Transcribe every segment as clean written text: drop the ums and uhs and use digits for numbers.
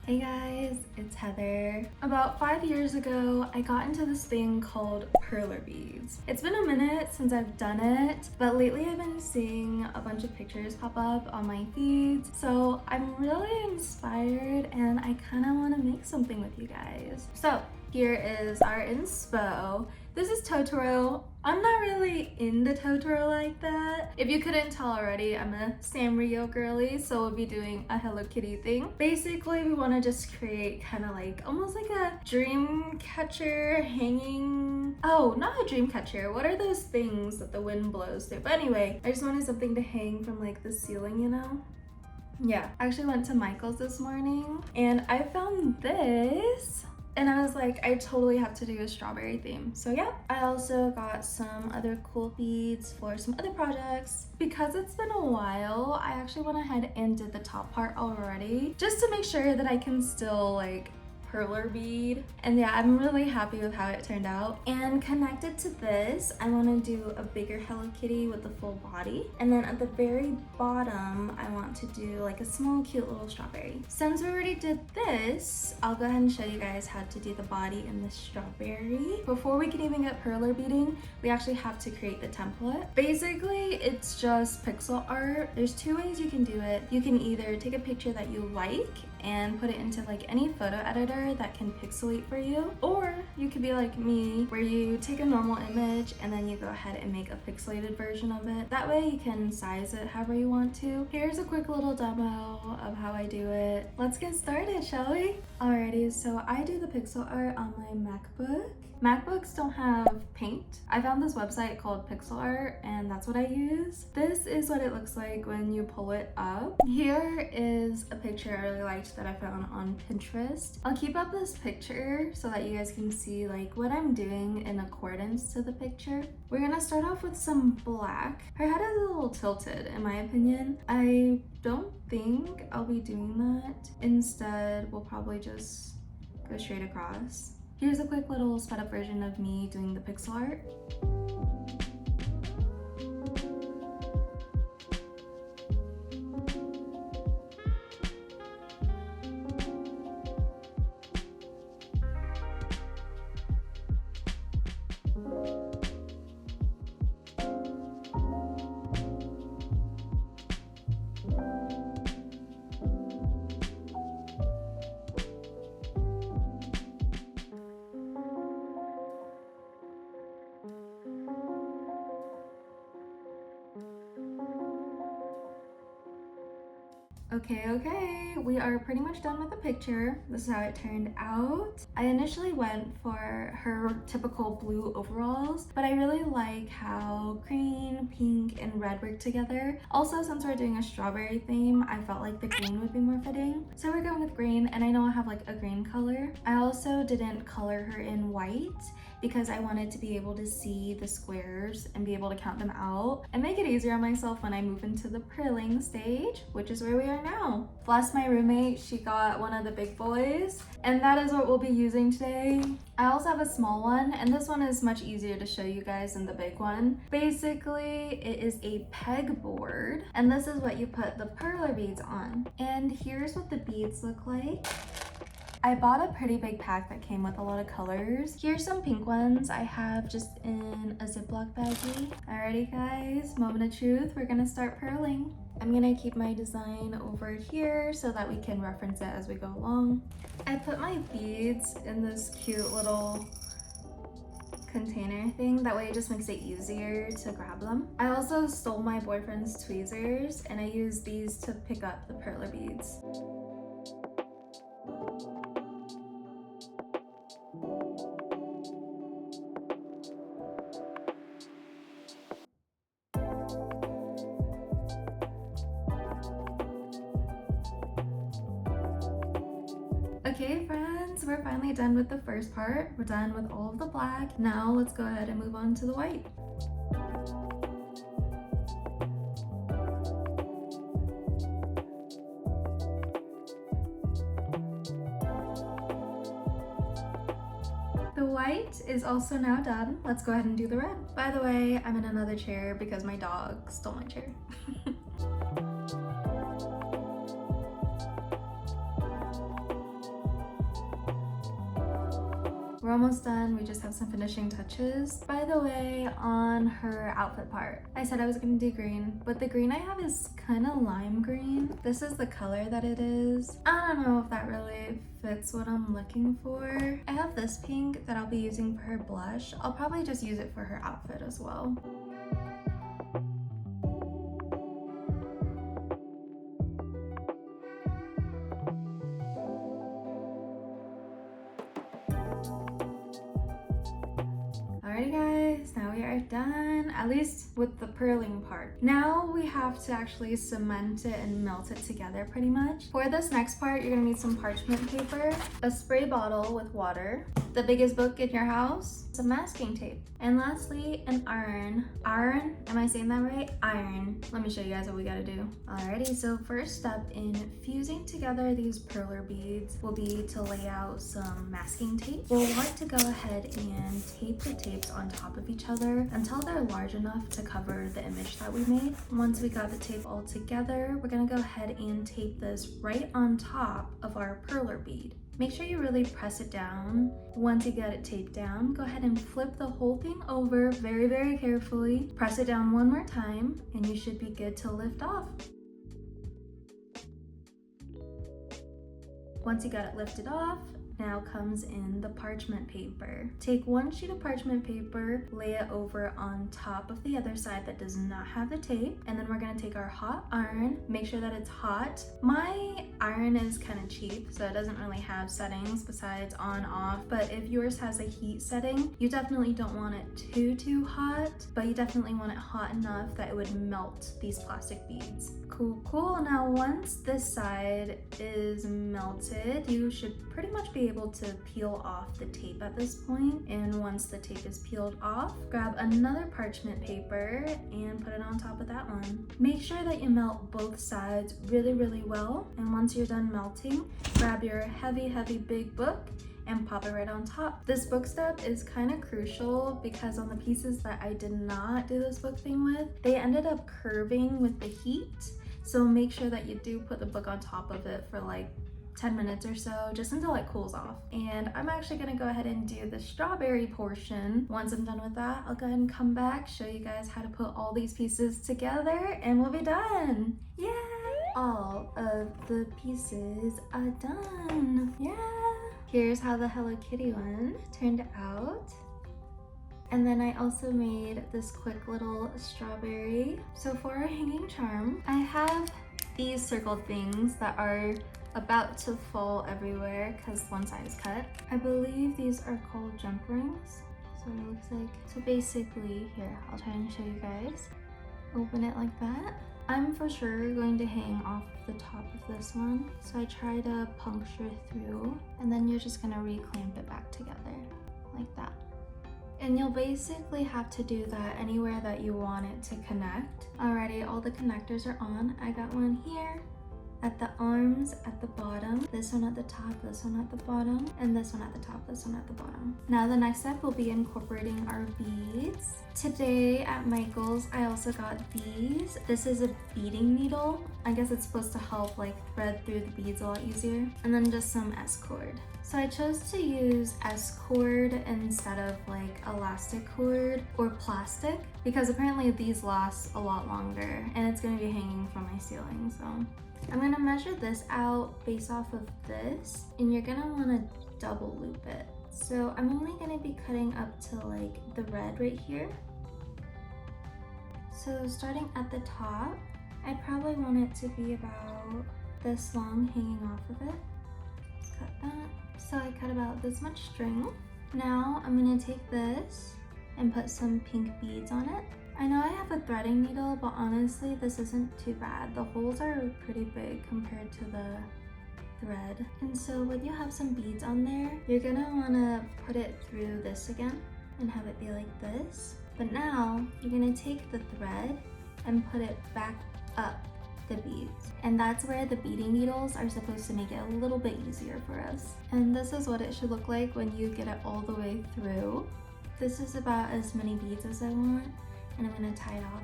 Hey guys, it's Heather. About 5 years ago, I got into this thing called perler beads. It's been a minute since I've done it, but lately I've been seeing a bunch of pictures pop up on my feeds. So I'm really inspired and I kind of want to make something with you guys. So here is our inspo. This is Totoro. I'm not really into Totoro like that. If you couldn't tell already, I'm a Sanrio girly, so we'll be doing a Hello Kitty thing. Basically, we want to just create kind of like almost like a dream catcher hanging. Oh, not a dream catcher. What are those things that the wind blows through? But anyway, I just wanted something to hang from like the ceiling, you know? Yeah, I actually went to Michael's this morning and I found this. And I was like, I totally have to do a strawberry theme. So yeah, I also got some other cool beads for some other projects. Because it's been a while, I actually went ahead and did the top part already, just to make sure that I can still like perler bead. And yeah, I'm really happy with how it turned out. And connected to this, I want to do a bigger Hello Kitty with the full body. And then at the very bottom, I want to do like a small cute little strawberry. Since we already did this, I'll go ahead and show you guys how to do the body and the strawberry. Before we can even get perler beading, we actually have to create the template. Basically, it's just pixel art. There's two ways you can do it. You can either take a picture that you like and put it into like any photo editor that can pixelate for you, or you could be like me where you take a normal image and then you go ahead and make a pixelated version of it. That way you can size it however you want to. Here's a quick little demo of how I do it. Let's get started, shall we? Alrighty, so I do the pixel art on my MacBook. MacBooks don't have paint. I found this website called Pixel Art and that's what I use. This is what it looks like when you pull it up. Here is a picture I really liked that I found on Pinterest. I'll keep up this picture so that you guys can see like what I'm doing in accordance to the picture. We're gonna start off with some black. Her head is a little tilted in my opinion. I don't think I'll be doing that. Instead, we'll probably just go straight across. Here's a quick little sped up version of me doing the pixel art. Okay, we are pretty much done with the picture. This is how it turned out. I initially went for her typical blue overalls, but I really like how green, pink, and red work together. Also, since we're doing a strawberry theme, I felt like the green would be more fitting. So we're going with green, and I know I have like a green color. I also didn't color her in white because I wanted to be able to see the squares and be able to count them out and make it easier on myself when I move into the perling stage, which is where we are now. Bless my roommate, she got one of the big boys, and that is what we'll be using today. I also have a small one, and this one is much easier to show you guys than the big one. Basically, it is a pegboard, and this is what you put the perler beads on. And here's what the beads look like. I bought a pretty big pack that came with a lot of colors. Here's some pink ones I have just in a Ziploc baggie. Alrighty guys, moment of truth, we're gonna start perling. I'm gonna keep my design over here so that we can reference it as we go along. I put my beads in this cute little container thing. That way it just makes it easier to grab them. I also stole my boyfriend's tweezers and I used these to pick up the perler beads. Okay friends, we're finally done with the first part. We're done with all of the black. Now let's go ahead and move on to the white. The white is also now done. Let's go ahead and do the red. By the way, I'm in another chair because my dog stole my chair. We're almost done. We just have some finishing touches. By the way, on her outfit part, I said I was gonna do green, but the green I have is kind of lime green. This is the color that it is. I don't know if that really fits what I'm looking for. I have this pink that I'll be using for her blush. I'll probably just use it for her outfit as well. Alrighty guys, now we are done, at least with the purling part. Now we have to actually cement it and melt it together pretty much. For this next part, you're gonna need some parchment paper, a spray bottle with water, the biggest book in your house, some masking tape, and lastly, an iron. Iron? Am I saying that right? Iron. Let me show you guys what we gotta do. Alrighty, so first step in fusing together these perler beads will be to lay out some masking tape. We'll want to go ahead and tape the tapes on top of each other until they're large enough to cover the image that we made. Once we got the tape all together, we're gonna go ahead and tape this right on top of our perler bead. Make sure you really press it down. Once you get it taped down, go ahead and flip the whole thing over very, very carefully. Press it down one more time and you should be good to lift off. Once you got it lifted off, now comes in the parchment paper. Take one sheet of parchment paper, lay it over on top of the other side that does not have the tape, and then we're gonna take our hot iron, make sure that it's hot. My iron is kind of cheap, so it doesn't really have settings besides on, off, but if yours has a heat setting, you definitely don't want it too hot, but you definitely want it hot enough that it would melt these plastic beads. Cool. Now once this side is melted, you should pretty much be able to peel off the tape at this point. And once the tape is peeled off, grab another parchment paper and put it on top of that one. Make sure that you melt both sides really well. And once you're done melting, grab your heavy big book and pop it right on top. This book step is kind of crucial because on the pieces that I did not do this book thing with, they ended up curving with the heat. So make sure that you do put the book on top of it for like 10 minutes or so, just until it cools off. And I'm actually gonna go ahead and do the strawberry portion. Once I'm done with that, I'll go ahead and come back, show you guys how to put all these pieces together, and we'll be done. Yay! All of the pieces are done. Yeah! Here's how the Hello Kitty one turned out. And then I also made this quick little strawberry. So for our hanging charm, I have these circled things that are about to fall everywhere because one side is cut. I believe these are called jump rings. So it looks like. So basically, here, I'll try and show you guys. Open it like that. I'm for sure going to hang off the top of this one. So I try to puncture through, and then you're just gonna reclamp it back together like that. And you'll basically have to do that anywhere that you want it to connect. Alrighty, all the connectors are on. I got one here, at the arms, at the bottom, this one at the top, this one at the bottom, and this one at the top, this one at the bottom. Now the next step will be incorporating our beads. Today at Michael's, I also got these. This is a beading needle. I guess it's supposed to help like thread through the beads a lot easier. And then just some S-cord. So I chose to use S-cord instead of like elastic cord or plastic because apparently these last a lot longer and it's gonna be hanging from my ceiling, so. I'm gonna measure this out based off of this, and you're gonna wanna double loop it. So I'm only gonna be cutting up to like the red right here. So starting at the top, I probably want it to be about this long hanging off of it. Let's cut that. So I cut about this much string. Now I'm gonna take this and put some pink beads on it. I know I have a threading needle, but honestly, this isn't too bad. The holes are pretty big compared to the thread. And so when you have some beads on there, you're gonna wanna put it through this again and have it be like this. But now you're gonna take the thread and put it back up the beads. And that's where the beading needles are supposed to make it a little bit easier for us. And this is what it should look like when you get it all the way through. This is about as many beads as I want. And I'm gonna tie it off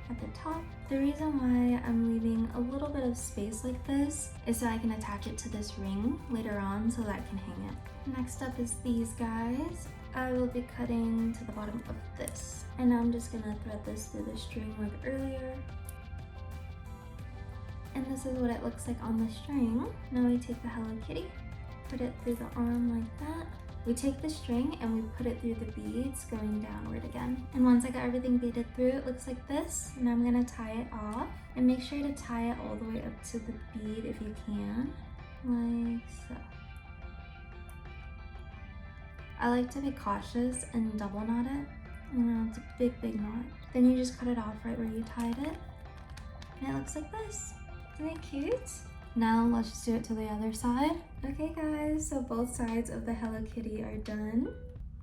at the top. The reason why I'm leaving a little bit of space like this is so I can attach it to this ring later on so that I can hang it. Next up is these guys. I will be cutting to the bottom of this. And now I'm just gonna thread this through the string like earlier. And this is what it looks like on the string. Now we take the Hello Kitty, put it through the arm like that. We take the string and we put it through the beads going downward again. And once I got everything beaded through, it looks like this. And I'm gonna tie it off. And make sure to tie it all the way up to the bead if you can, like so. I like to be cautious and double knot it. You know, it's a big, big knot. Then you just cut it off right where you tied it. And it looks like this. Isn't it cute? Now let's just do it to the other side. Okay guys, so both sides of the Hello Kitty are done.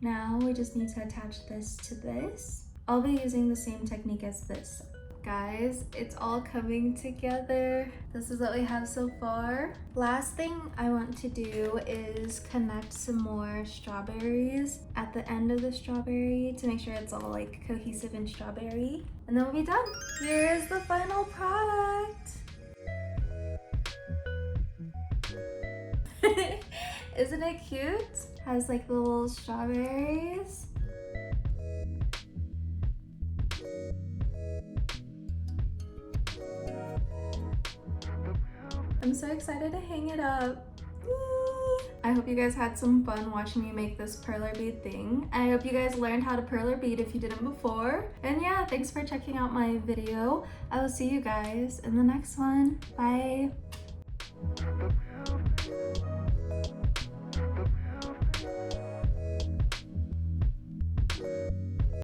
Now we just need to attach this to this. I'll be using the same technique as this. Guys, it's all coming together. This is what we have so far. Last thing I want to do is connect some more strawberries at the end of the strawberry to make sure it's all like cohesive and strawberry. And then we'll be done. Here is the final product. Isn't it cute? Has like the little strawberries. I'm so excited to hang it up. I hope you guys had some fun watching me make this perler bead thing. I hope you guys learned how to perler bead if you didn't before. And yeah, thanks for checking out my video. I will see you guys in the next one. Bye.